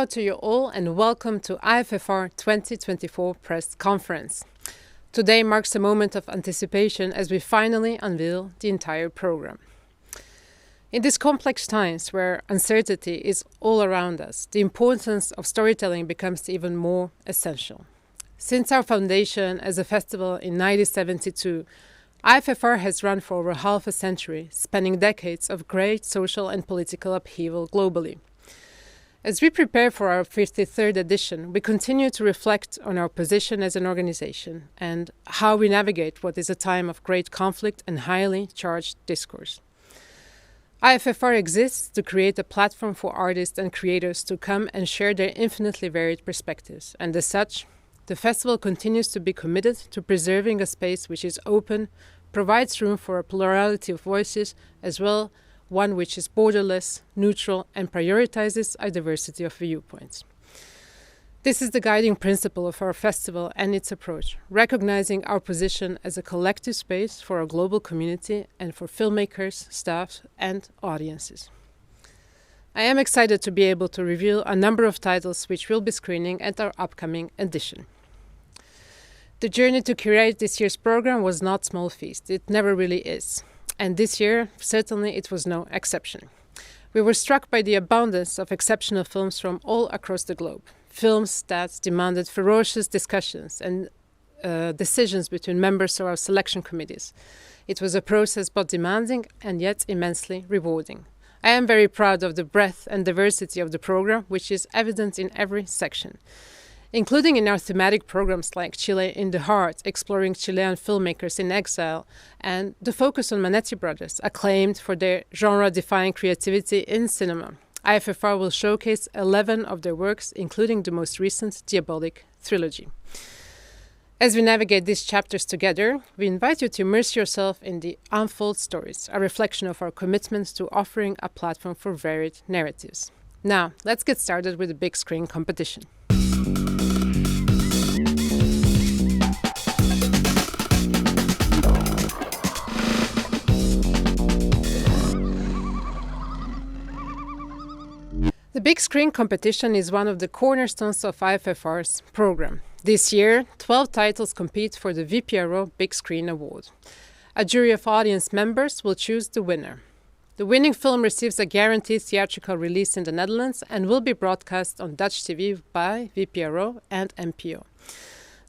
to you all and welcome to IFFR 2024 press conference. Today marks a moment of anticipation as we finally unveil the entire program. In these complex times where uncertainty is all around us, the importance of storytelling becomes even more essential. Since our foundation as a festival in 1972, IFFR has run for over half a century, spanning decades of great social and political upheaval globally. As we prepare for our 53rd edition, we continue to reflect on our position as an organization and how we navigate what is a time of great conflict and highly charged discourse. IFFR exists to create a platform for artists and creators to come and share their infinitely varied perspectives, and as such, the festival continues to be committed to preserving a space which is open, provides room for a plurality of voices, as well one which is borderless, neutral, and prioritizes a diversity of viewpoints. This is the guiding principle of our festival and its approach, recognizing our position as a collective space for our global community and for filmmakers, staff, and audiences. I am excited to be able to reveal a number of titles which we'll be screening at our upcoming edition. The journey to curate this year's program was not small feat. It never really is. And this year, certainly it was no exception. We were struck by the abundance of exceptional films from all across the globe. Films that demanded ferocious discussions and decisions between members of our selection committees. It was a process both demanding and yet immensely rewarding. I am very proud of the breadth and diversity of the program, which is evident in every section, including in our thematic programs like Chile in the Heart, exploring Chilean filmmakers in exile, and the focus on Manetti brothers, acclaimed for their genre-defying creativity in cinema. IFFR will showcase 11 of their works, including the most recent Diabolic trilogy. As we navigate these chapters together, we invite you to immerse yourself in the Unfold Stories, a reflection of our commitment to offering a platform for varied narratives. Now, let's get started with the big screen competition. The Big Screen competition is one of the cornerstones of IFFR's program. This year, 12 titles compete for the VPRO Big Screen Award. A jury of audience members will choose the winner. The winning film receives a guaranteed theatrical release in the Netherlands and will be broadcast on Dutch TV by VPRO and NPO.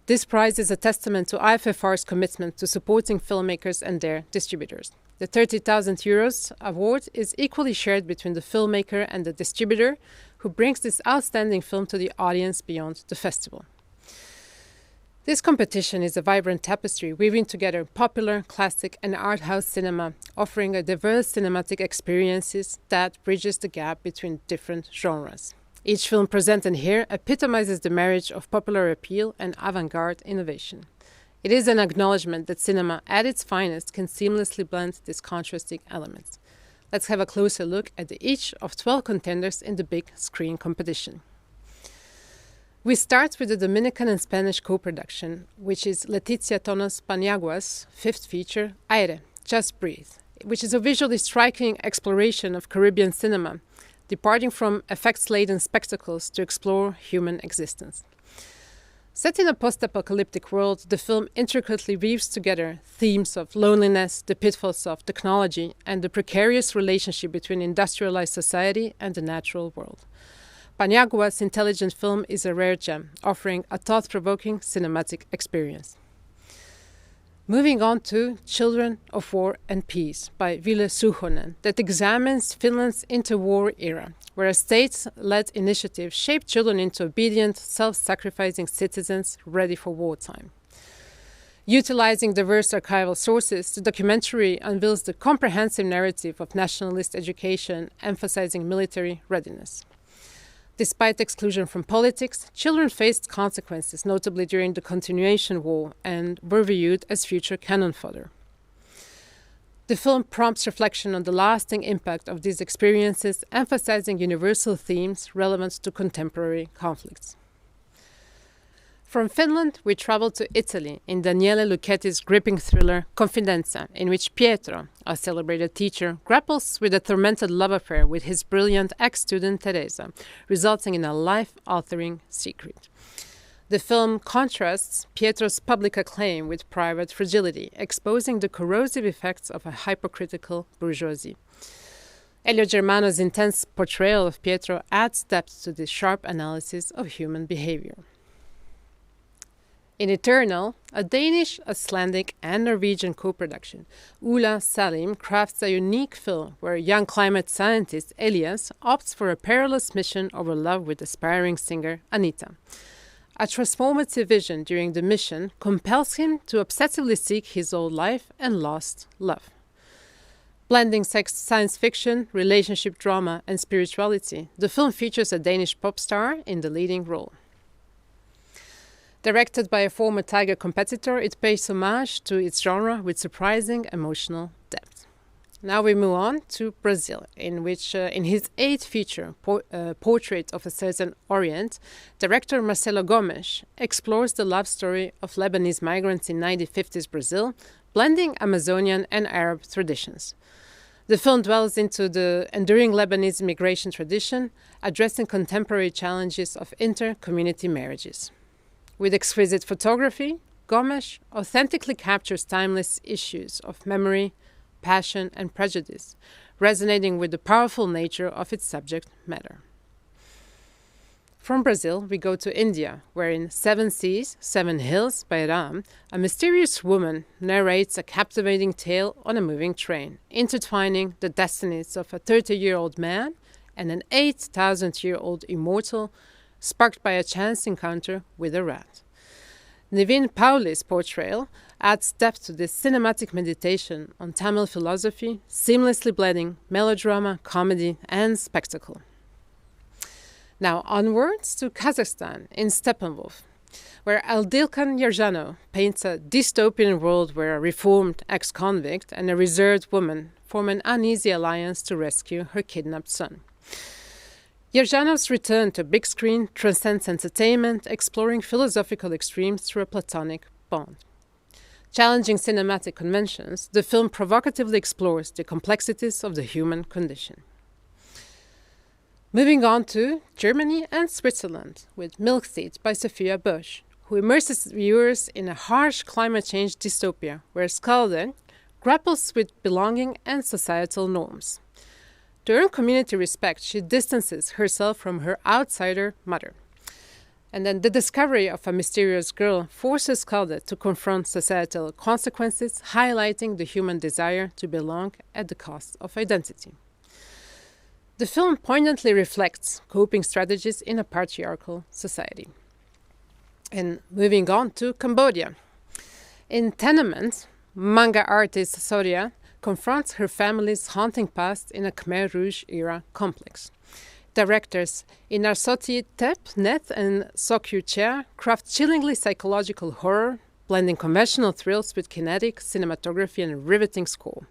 This prize is a testament to IFFR's commitment to supporting filmmakers and their distributors. The €30,000 award is equally shared between the filmmaker and the distributor, who brings this outstanding film to the audience beyond the festival. This competition is a vibrant tapestry weaving together popular, classic, and art house cinema, offering a diverse cinematic experiences that bridges the gap between different genres. Each film presented here epitomizes the marriage of popular appeal and avant-garde innovation. It is an acknowledgement that cinema at its finest can seamlessly blend these contrasting elements. Let's have a closer look at each of 12 contenders in the Big Screen competition. We start with the Dominican and Spanish co-production, which is Leticia Tonos Paniagua's fifth feature, Aire, Just Breathe, which is a visually striking exploration of Caribbean cinema, departing from effects-laden spectacles to explore human existence. Set in a post-apocalyptic world, the film intricately weaves together themes of loneliness, the pitfalls of technology, and the precarious relationship between industrialized society and the natural world. Paniagua's intelligent film is a rare gem, offering a thought-provoking cinematic experience. Moving on to Children of War and Peace by Ville Suhonen, that examines Finland's interwar era, where a state-led initiative shaped children into obedient, self-sacrificing citizens ready for wartime. Utilizing diverse archival sources, the documentary unveils the comprehensive narrative of nationalist education, emphasizing military readiness. Despite exclusion from politics, children faced consequences, notably during the Continuation War, and were viewed as future cannon fodder. The film prompts reflection on the lasting impact of these experiences, emphasizing universal themes relevant to contemporary conflicts. From Finland, we travel to Italy in Daniele Lucchetti's gripping thriller Confidenza, in which Pietro, a celebrated teacher, grapples with a tormented love affair with his brilliant ex-student Teresa, resulting in a life-altering secret. The film contrasts Pietro's public acclaim with private fragility, exposing the corrosive effects of a hypocritical bourgeoisie. Elio Germano's intense portrayal of Pietro adds depth to this sharp analysis of human behavior. In Eternal, a Danish, Icelandic, and Norwegian co-production, Ulla Salim crafts a unique film where young climate scientist Elias opts for a perilous mission over love with aspiring singer Anita. A transformative vision during the mission compels him to obsessively seek his old life and lost love. Blending science fiction, relationship drama, and spirituality, the film features a Danish pop star in the leading role. Directed by a former Tiger competitor, it pays homage to its genre with surprising emotional depth. Now we move on to Brazil, in which, in his eighth feature, Portrait of a Certain Orient, director Marcelo Gomes explores the love story of Lebanese migrants in 1950s Brazil, blending Amazonian and Arab traditions. The film dwells into the enduring Lebanese immigration tradition, addressing contemporary challenges of inter-community marriages. With exquisite photography, Gomes authentically captures timeless issues of memory, passion, and prejudice, resonating with the powerful nature of its subject matter. From Brazil, we go to India, where in Seven Seas, Seven Hills by Ram, a mysterious woman narrates a captivating tale on a moving train, intertwining the destinies of a 30-year-old man and an 8,000-year-old immortal, sparked by a chance encounter with a rat. Niveen Pauli's portrayal adds depth to this cinematic meditation on Tamil philosophy, seamlessly blending melodrama, comedy, and spectacle. Now onwards to Kazakhstan in Steppenwolf, where Aldilkan Yerjano paints a dystopian world where a reformed ex-convict and a reserved woman form an uneasy alliance to rescue her kidnapped son. Yerjano's return to big screen transcends entertainment, exploring philosophical extremes through a platonic bond. Challenging cinematic conventions, the film provocatively explores the complexities of the human condition. Moving on to Germany and Switzerland with Milk Seeds by Sophia Busch, who immerses viewers in a harsh climate change dystopia where Skalde grapples with belonging and societal norms. To earn community respect, she distances herself from her outsider mother. And then the discovery of a mysterious girl forces Skalde to confront societal consequences, highlighting the human desire to belong at the cost of identity. The film poignantly reflects coping strategies in a patriarchal society. And moving on to Cambodia. In Tenement, manga artist Soria confronts her family's haunting past in a Khmer Rouge-era complex. Directors Inarsoti Tep, Net and Sokyu Chia craft chillingly psychological horror, blending conventional thrills with kinetic cinematography and riveting score.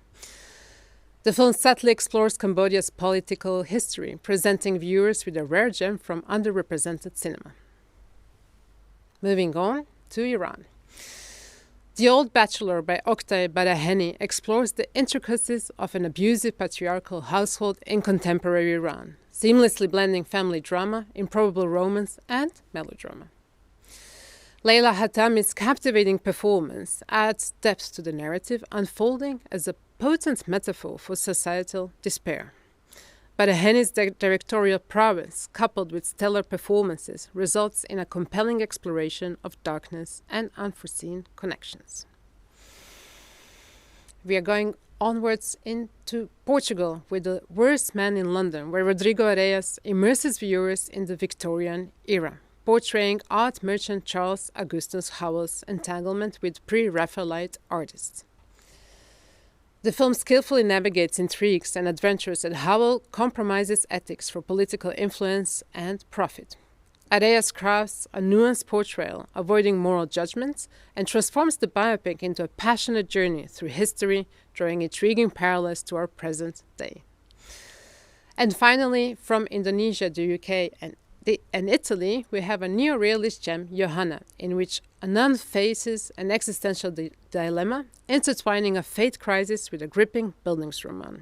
The film subtly explores Cambodia's political history, presenting viewers with a rare gem from underrepresented cinema. Moving on to Iran. The Old Bachelor by Oktay Baraheni explores the intricacies of an abusive patriarchal household in contemporary Iran, seamlessly blending family drama, improbable romance, and melodrama. Leila Hatami's captivating performance adds depth to the narrative, unfolding as a potent metaphor for societal despair. Baraheni's directorial prowess, coupled with stellar performances, results in a compelling exploration of darkness and unforeseen connections. We are going onwards into Portugal with The Worst Man in London, where Rodrigo Areias immerses viewers in the Victorian era, portraying art merchant Charles Augustus Howell's entanglement with pre-Raphaelite artists. The film skillfully navigates intrigues and adventures that Howell compromises ethics for political influence and profit. Areias crafts a nuanced portrayal, avoiding moral judgments, and transforms the biopic into a passionate journey through history, drawing intriguing parallels to our present day. And finally, from Indonesia, the UK, and In Italy, we have a neo-realist gem, Johanna, in which a nun faces an existential dilemma, intertwining a faith crisis with a gripping Bildungsroman.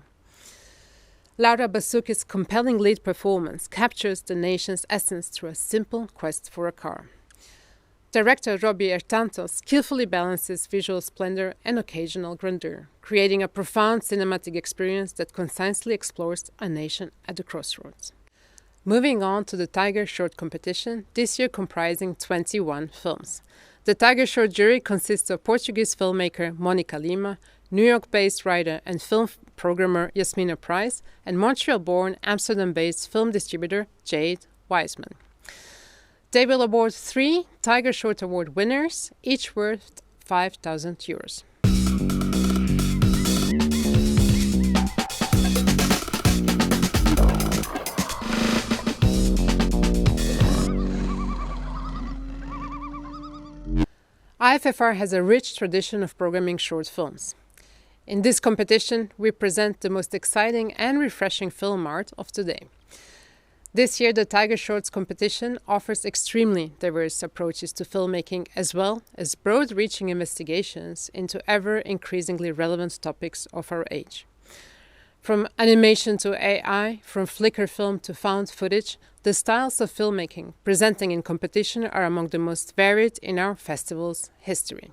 Laura Basucchi's compelling lead performance captures the nation's essence through a simple quest for a car. Director Robbie Ertanto skillfully balances visual splendor and occasional grandeur, creating a profound cinematic experience that concisely explores a nation at the crossroads. Moving on to the Tiger Short competition, this year comprising 21 films. The Tiger Short jury consists of Portuguese filmmaker Mónica Lima, New York-based writer and film programmer Yasmina Price, and Montreal-born, Amsterdam-based film distributor Jade Wiseman. They will award 3 Tiger Short Award winners, each worth €5,000. IFFR has a rich tradition of programming short films. In this competition, we present the most exciting and refreshing film art of today. This year, the Tiger Shorts competition offers extremely diverse approaches to filmmaking, as well as broad-reaching investigations into ever-increasingly relevant topics of our age. From animation to AI, from Flickr film to found footage, the styles of filmmaking presenting in competition are among the most varied in our festival's history.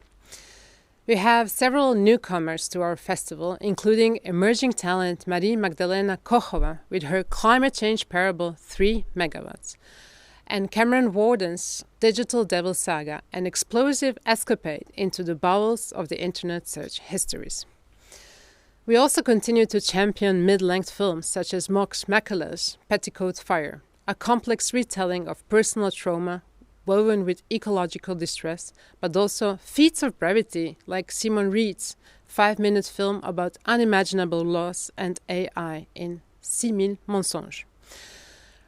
We have several newcomers to our festival, including emerging talent Marie Magdalena Kochova with her climate change parable 3 megawatts, and Cameron Warden's Digital Devil Saga, an explosive escapade into the bowels of the internet search histories. We also continue to champion mid-length films such as Mox Macula's Petticoat Fire, a complex retelling of personal trauma woven with ecological distress, but also feats of brevity like Simon Reed's 5-minute film about unimaginable loss and AI in 6000 mensonges.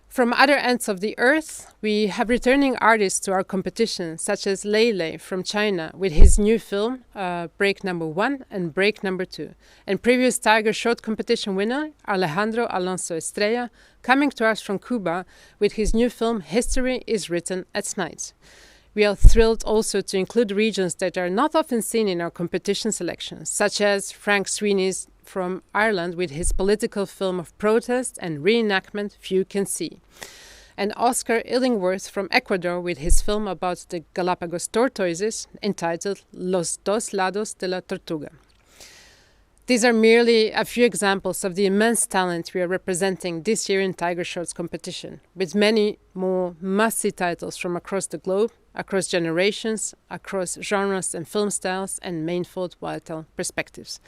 From other ends of the earth, we have returning artists to our competition, such as Lei from China with his new film, Break Number 1 and Break Number 2, and previous Tiger Short competition winner, Alejandro Alonso Estrella, coming to us from Cuba with his new film, History is Written at Night. We are thrilled also to include regions that are not often seen in our competition selections, such as Frank Sweeney's from Ireland with his political film of protest and reenactment Few Can See, and Oscar Illingworth from Ecuador with his film about the Galapagos tortoises entitled Los Dos Lados de la Tortuga. These are merely a few examples of the immense talent we are representing this year in Tiger Shorts competition, with many more must-see titles from across the globe, across generations, across genres and film styles, and manifold vital perspectives.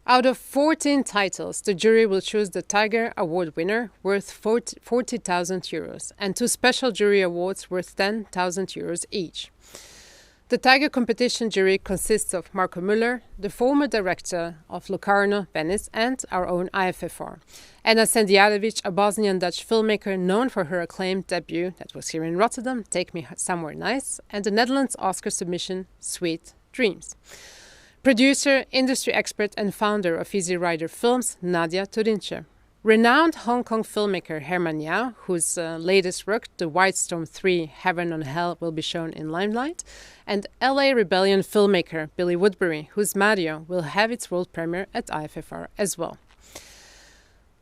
Out of 14 titles, the jury will choose the Tiger Award winner worth €40,000 and 2 special jury awards worth €10,000 each. The Tiger competition jury consists of Marco Müller, the former director of Locarno, Venice, and our own IFFR, Anna Sendijarevic, a Bosnian-Dutch filmmaker known for her acclaimed debut that was here in Rotterdam, Take Me Somewhere Nice, and the Netherlands Oscar submission, Sweet Dreams. Producer, industry expert and founder of Easy Rider Films, Nadia Turinche. Renowned Hong Kong filmmaker Herman Yao, whose latest work, The White Storm 3, Heaven on Hell, will be shown in Limelight, and LA Rebellion filmmaker Billy Woodbury, whose Mario will have its world premiere at IFFR as well.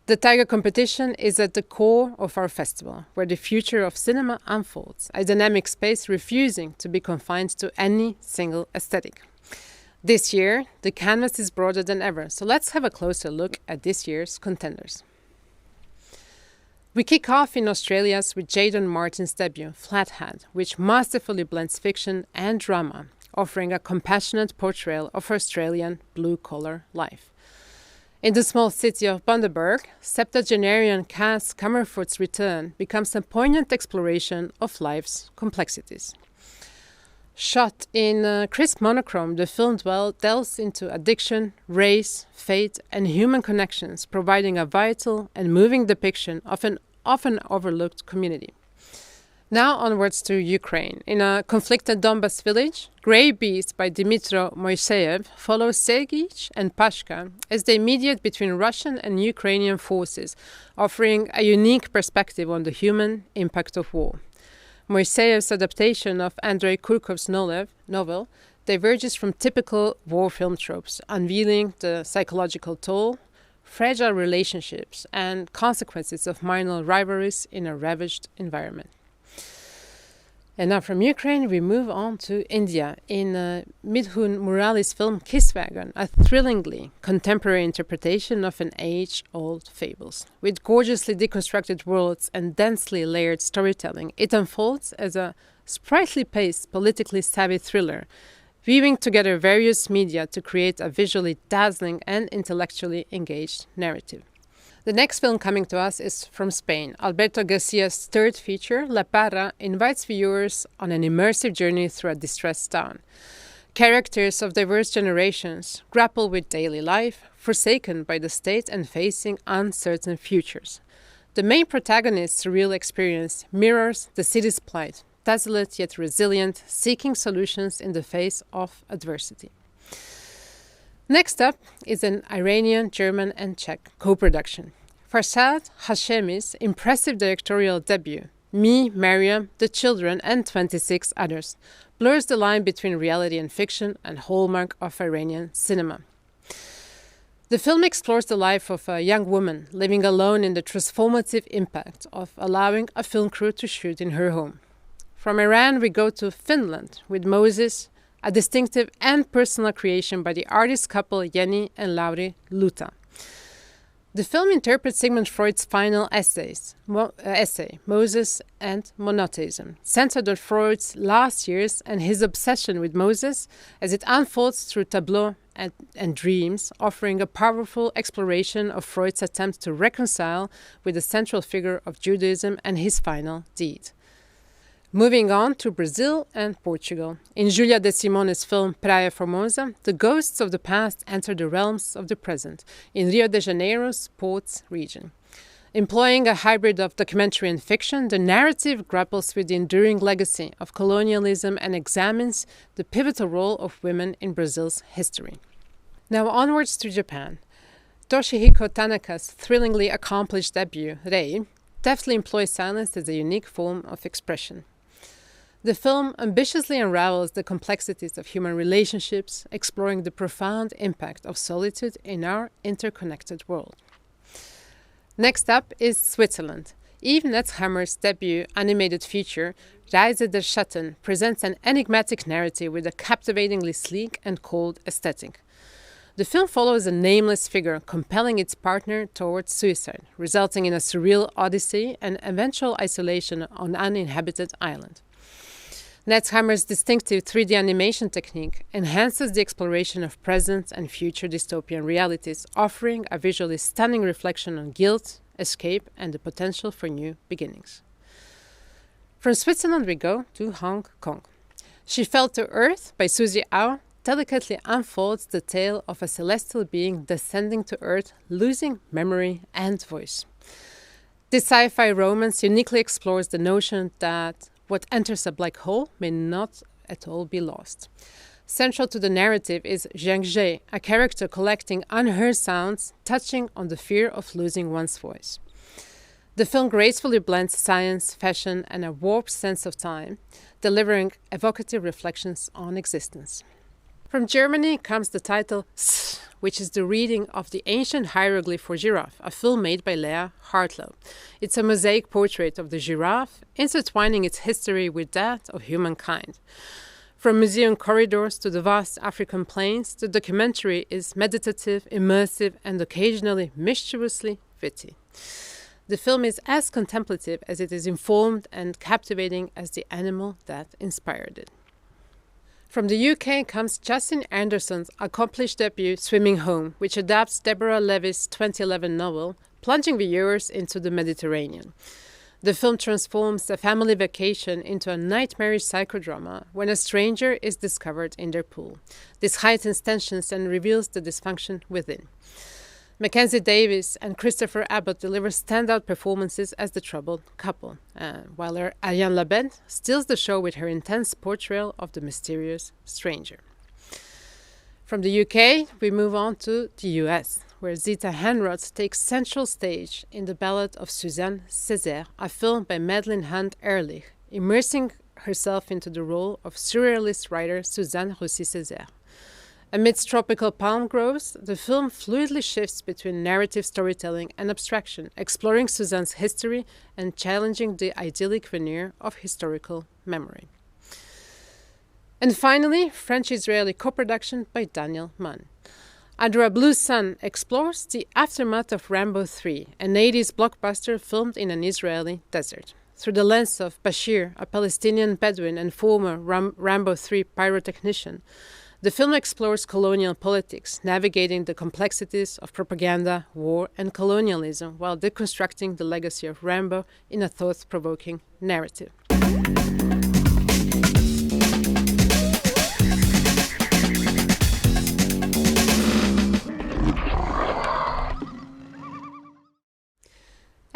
The Tiger competition is at the core of our festival, where the future of cinema unfolds, a dynamic space refusing to be confined to any single aesthetic. This year, the canvas is broader than ever, so let's have a closer look at this year's contenders. We kick off in Australia's with Jayden Martin's debut, Flathead, which masterfully blends fiction and drama, offering a compassionate portrayal of Australian blue-collar life. In the small city of Bundaberg, septuagenarian Cass Comerford's return becomes a poignant exploration of life's complexities. Shot in crisp monochrome, the film delves into addiction, race, fate, and human connections, providing a vital and moving depiction of an often overlooked community. Now onwards to Ukraine. In a conflicted Donbas village, Grey Beast by Dmytro Moiseyev follows Sergij and Pashka as they mediate between Russian and Ukrainian forces, offering a unique perspective on the human impact of war. Moiseyev's adaptation of Andrei Kurkov's novel diverges from typical war film tropes, unveiling the psychological toll, fragile relationships, and consequences of minor rivalries in a ravaged environment. And now from Ukraine, we move on to India in Midhun Murali's film Kisswagon, a thrillingly contemporary interpretation of an age-old fables. With gorgeously deconstructed worlds and densely layered storytelling, it unfolds as a sprightly paced, politically savvy thriller, weaving together various media to create a visually dazzling and intellectually engaged narrative. The next film coming to us is from Spain. Alberto Garcia's third feature, La Parra, invites viewers on an immersive journey through a distressed town. Characters of diverse generations grapple with daily life, forsaken by the state and facing uncertain futures. The main protagonist's surreal experience mirrors the city's plight, desolate yet resilient, seeking solutions in the face of adversity. Next up is an Iranian, German and Czech co-production. Farsad Hashemi's impressive directorial debut, Me, Mariam, the Children and 26 Others, blurs the line between reality and fiction and hallmark of Iranian cinema. The film explores the life of a young woman living alone in the transformative impact of allowing a film crew to shoot in her home. From Iran, we go to Finland with Moses, a distinctive and personal creation by the artist couple Jenny and Lauri Luta. The film interprets Sigmund Freud's final essay, Moses and Monotheism, centered on Freud's last years and his obsession with Moses as it unfolds through tableaux and dreams, offering a powerful exploration of Freud's attempt to reconcile with the central figure of Judaism and his final deed. Moving on to Brazil and Portugal. In Julia de Simone's film Praia Formosa, the ghosts of the past enter the realms of the present in Rio de Janeiro's Ports region. Employing a hybrid of documentary and fiction, the narrative grapples with the enduring legacy of colonialism and examines the pivotal role of women in Brazil's history. Now onwards to Japan. Toshihiko Tanaka's thrillingly accomplished debut, Rei, deftly employs silence as a unique form of expression. The film ambitiously unravels the complexities of human relationships, exploring the profound impact of solitude in our interconnected world. Next up is Switzerland. Yves Netzhammer's debut animated feature, Reise der Schatten, presents an enigmatic narrative with a captivatingly sleek and cold aesthetic. The film follows a nameless figure compelling its partner towards suicide, resulting in a surreal odyssey and eventual isolation on an uninhabited island. Netzhammer's distinctive 3D animation technique enhances the exploration of present and future dystopian realities, offering a visually stunning reflection on guilt, escape, and the potential for new beginnings. From Switzerland we go to Hong Kong. She Fell to Earth by Suzy Au delicately unfolds the tale of a celestial being descending to Earth, losing memory and voice. This sci-fi romance uniquely explores the notion that what enters a black hole may not at all be lost. Central to the narrative is Zhang Zhe, a character collecting unheard sounds, touching on the fear of losing one's voice. The film gracefully blends science, fashion, and a warped sense of time, delivering evocative reflections on existence. From Germany comes the title S, which is the reading of the ancient hieroglyph for giraffe, a film made by Lea Hartlow. It's a mosaic portrait of the giraffe, intertwining its history with that of humankind. From museum corridors to the vast African plains, the documentary is meditative, immersive, and occasionally mischievously witty. The film is as contemplative as it is informed and captivating as the animal that inspired it. From the UK comes Justin Anderson's accomplished debut, Swimming Home, which adapts Deborah Levy's 2011 novel, plunging viewers into the Mediterranean. The film transforms a family vacation into a nightmarish psychodrama when a stranger is discovered in their pool. This heightens tensions and reveals the dysfunction within. Mackenzie Davis and Christopher Abbott deliver standout performances as the troubled couple, while Ariane Labette steals the show with her intense portrayal of the mysterious stranger. From the UK, we move on to the US, where Zita Henroth takes central stage in The Ballad of Suzanne Césaire, a film by Madeline Hunt Ehrlich, immersing herself into the role of surrealist writer Suzanne Russi-Césaire. Amidst tropical palm groves, the film fluidly shifts between narrative storytelling and abstraction, exploring Suzanne's history and challenging the idyllic veneer of historical memory. And finally, French-Israeli co-production by Daniel Mann. Under a Blue Sun explores the aftermath of Rambo 3, an 80s blockbuster filmed in an Israeli desert. Through the lens of Bashir, a Palestinian Bedouin and former Rambo 3 pyrotechnician, the film explores colonial politics, navigating the complexities of propaganda, war, and colonialism while deconstructing the legacy of Rambo in a thought-provoking narrative.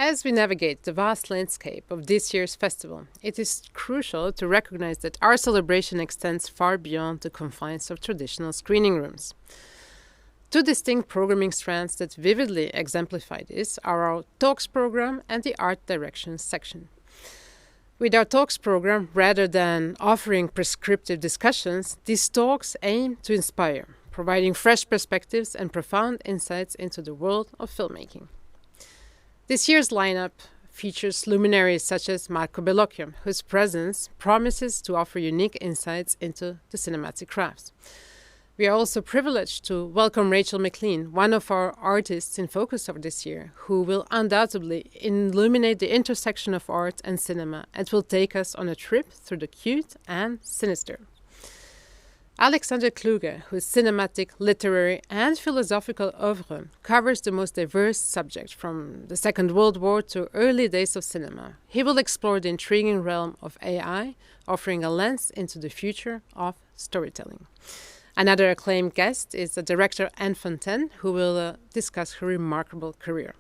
As we navigate the vast landscape of this year's festival, it is crucial to recognize that our celebration extends far beyond the confines of traditional screening rooms. Two distinct programming strands that vividly exemplify this are our Talks program and the Art Directions section. With our Talks program, rather than offering prescriptive discussions, these talks aim to inspire, providing fresh perspectives and profound insights into the world of filmmaking. This year's lineup features luminaries such as Marco Bellocchio, whose presence promises to offer unique insights into the cinematic crafts. We are also privileged to welcome Rachel McLean, one of our artists in focus of this year, who will undoubtedly illuminate the intersection of art and cinema and will take us on a trip through the cute and sinister. Alexander Kluge, whose cinematic, literary, and philosophical oeuvre covers the most diverse subjects from the Second World War to early days of cinema. He will explore the intriguing realm of AI, offering a lens into the future of storytelling. Another acclaimed guest is the director Anne Fontaine, who will discuss her remarkable career.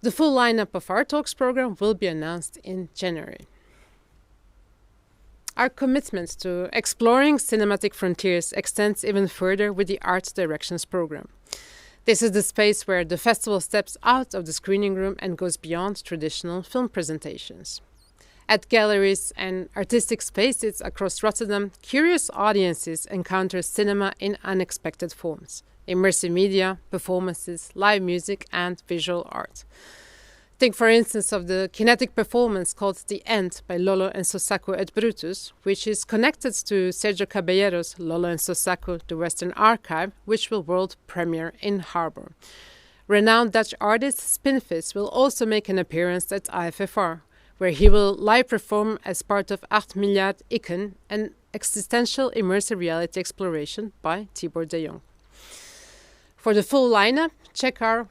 The full lineup of our Talks program will be announced in January. Our commitment to exploring cinematic frontiers extends even further with the Art Directions program. This is the space where the festival steps out of the screening room and goes beyond traditional film presentations. At galleries and artistic spaces across Rotterdam, curious audiences encounter cinema in unexpected forms: immersive media, performances, live music, and visual art. Think, for instance, of the kinetic performance called The End by Lolo and Sosako et Brutus, which is connected to Sergio Caballero's Lolo and Sosako, The Western Archive, which will world premiere in Harbour. Renowned Dutch artist Spinvis will also make an appearance at IFFR, where he will live perform as part of 8 Miljard Ikken, an existential immersive reality exploration by Tibor de Jong. For the full lineup, check our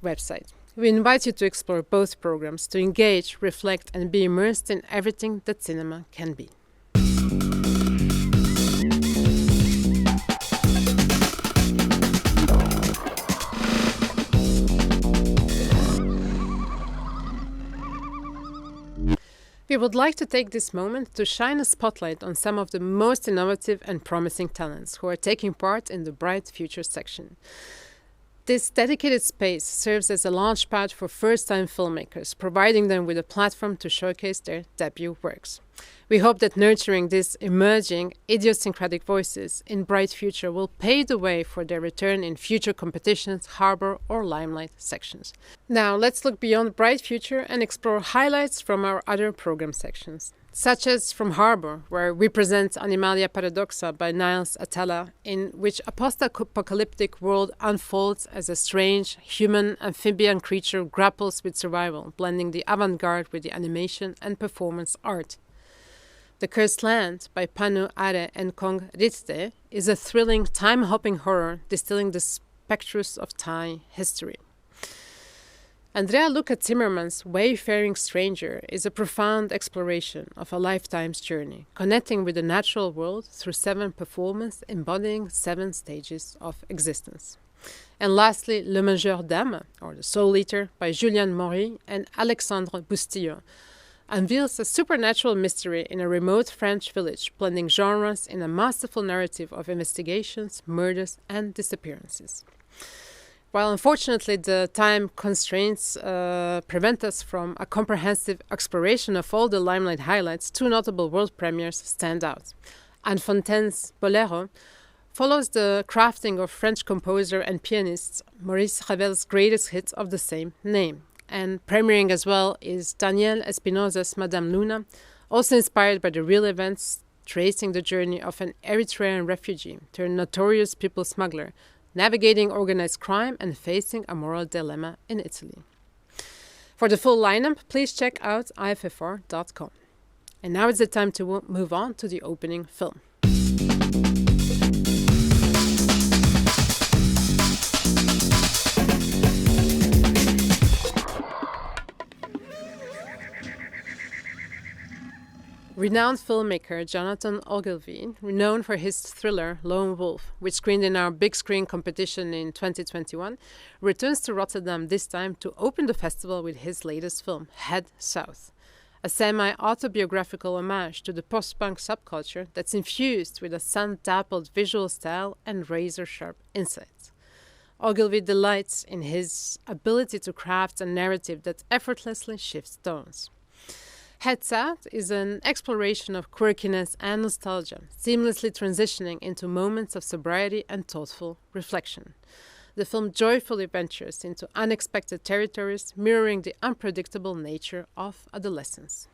website. We invite you to explore both programs, to engage, reflect, and be immersed in everything that cinema can be. We would like to take this moment to shine a spotlight on some of the most innovative and promising talents who are taking part in the Bright Future section. This dedicated space serves as a launchpad for first-time filmmakers, providing them with a platform to showcase their debut works. We hope that nurturing these emerging, idiosyncratic voices in Bright Future will pave the way for their return in future competitions, Harbour or Limelight sections. Now, let's look beyond Bright Future and explore highlights from our other program sections, such as from Harbour, where we present Animalia Paradoxa by Niles Atala, in which a post-apocalyptic world unfolds as a strange human-amphibian creature grapples with survival, blending the avant-garde with the animation and performance art. The Cursed Land by Panu Are and Kong Ritde is a thrilling, time-hopping horror distilling the spectrus of Thai history. Andrea Luca Zimmermann's Wayfaring Stranger is a profound exploration of a lifetime's journey, connecting with the natural world through 7 performances embodying 7 stages of existence. And lastly, Le Mangeur d'âme, or The Soul Eater, by Julian Maury and Alexandre Boustillon, unveils a supernatural mystery in a remote French village, blending genres in a masterful narrative of investigations, murders, and disappearances. While unfortunately the time constraints prevent us from a comprehensive exploration of all the Limelight highlights, two notable world premieres stand out. Anne Fontaine's Bolero follows the crafting of French composer and pianist Maurice Ravel's greatest hit of the same name. And premiering as well is Daniel Espinosa's Madame Luna, also inspired by the real events, tracing the journey of an Eritrean refugee turned notorious people smuggler, navigating organized crime and facing a moral dilemma in Italy. For the full lineup, please check out IFFR.com. And now it's the time to move on to the opening film. Renowned filmmaker Jonathan Ogilvie, known for his thriller Lone Wolf, which screened in our big screen competition in 2021, returns to Rotterdam this time to open the festival with his latest film, Head South, a semi-autobiographical homage to the post-punk subculture that's infused with a sun-dappled visual style and razor-sharp insights. Ogilvie delights in his ability to craft a narrative that effortlessly shifts tones. Head South is an exploration of quirkiness and nostalgia, seamlessly transitioning into moments of sobriety and thoughtful reflection. The film joyfully ventures into unexpected territories, mirroring the unpredictable nature of adolescence.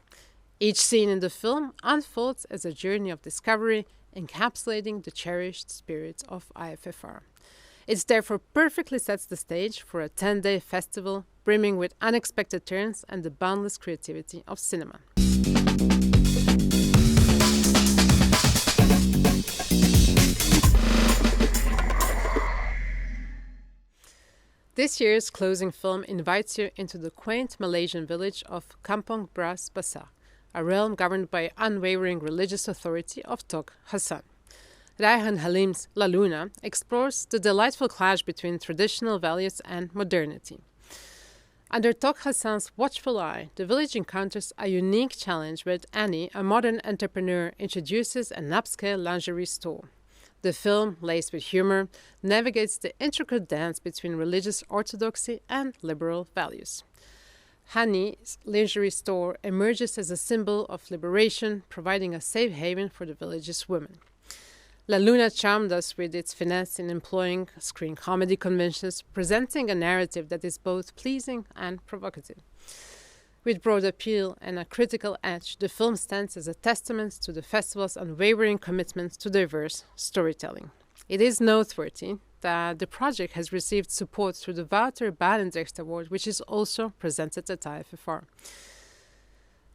Each scene in the film unfolds as a journey of discovery, encapsulating the cherished spirit of IFFR. It therefore perfectly sets the stage for a 10-day festival brimming with unexpected turns and the boundless creativity of cinema. This year's closing film invites you into the quaint Malaysian village of Kampong Bras Basar, a realm governed by unwavering religious authority of Tok Hassan. Raihan Halim's La Luna explores the delightful clash between traditional values and modernity. Under Tok Hassan's watchful eye, the village encounters a unique challenge when Annie, a modern entrepreneur, introduces an upscale lingerie store. The film, laced with humor, navigates the intricate dance between religious orthodoxy and liberal values. Hani's lingerie store emerges as a symbol of liberation, providing a safe haven for the village's women. La Luna charmed us with its finesse in employing screen comedy conventions, presenting a narrative that is both pleasing and provocative. With broad appeal and a critical edge, the film stands as a testament to the festival's unwavering commitment to diverse storytelling. It is noteworthy that the project has received support through the Wouter Barendrecht Award, which is also presented at IFFR.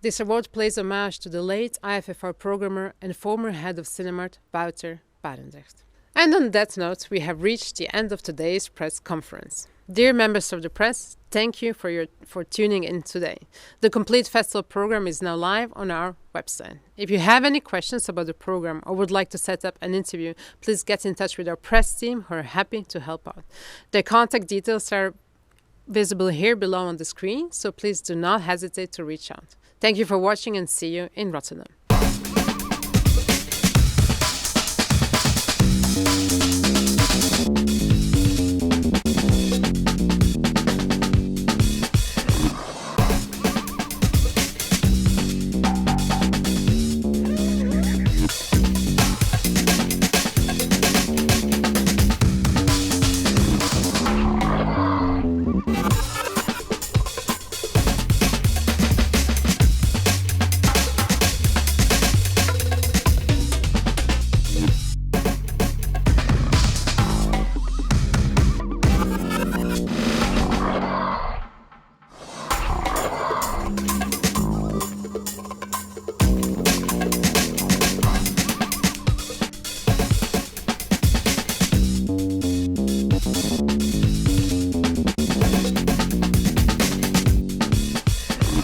This award pays homage to the late IFFR programmer and former head of Cinemart, Wouter Barendrecht. And on that note, we have reached the end of today's press conference. Dear members of the press, thank you for tuning in today. The complete festival program is now live on our website. If you have any questions about the program or would like to set up an interview, please get in touch with our press team who are happy to help out. Their contact details are visible here below on the screen, so please do not hesitate to reach out. Thank you for watching and see you in Rotterdam.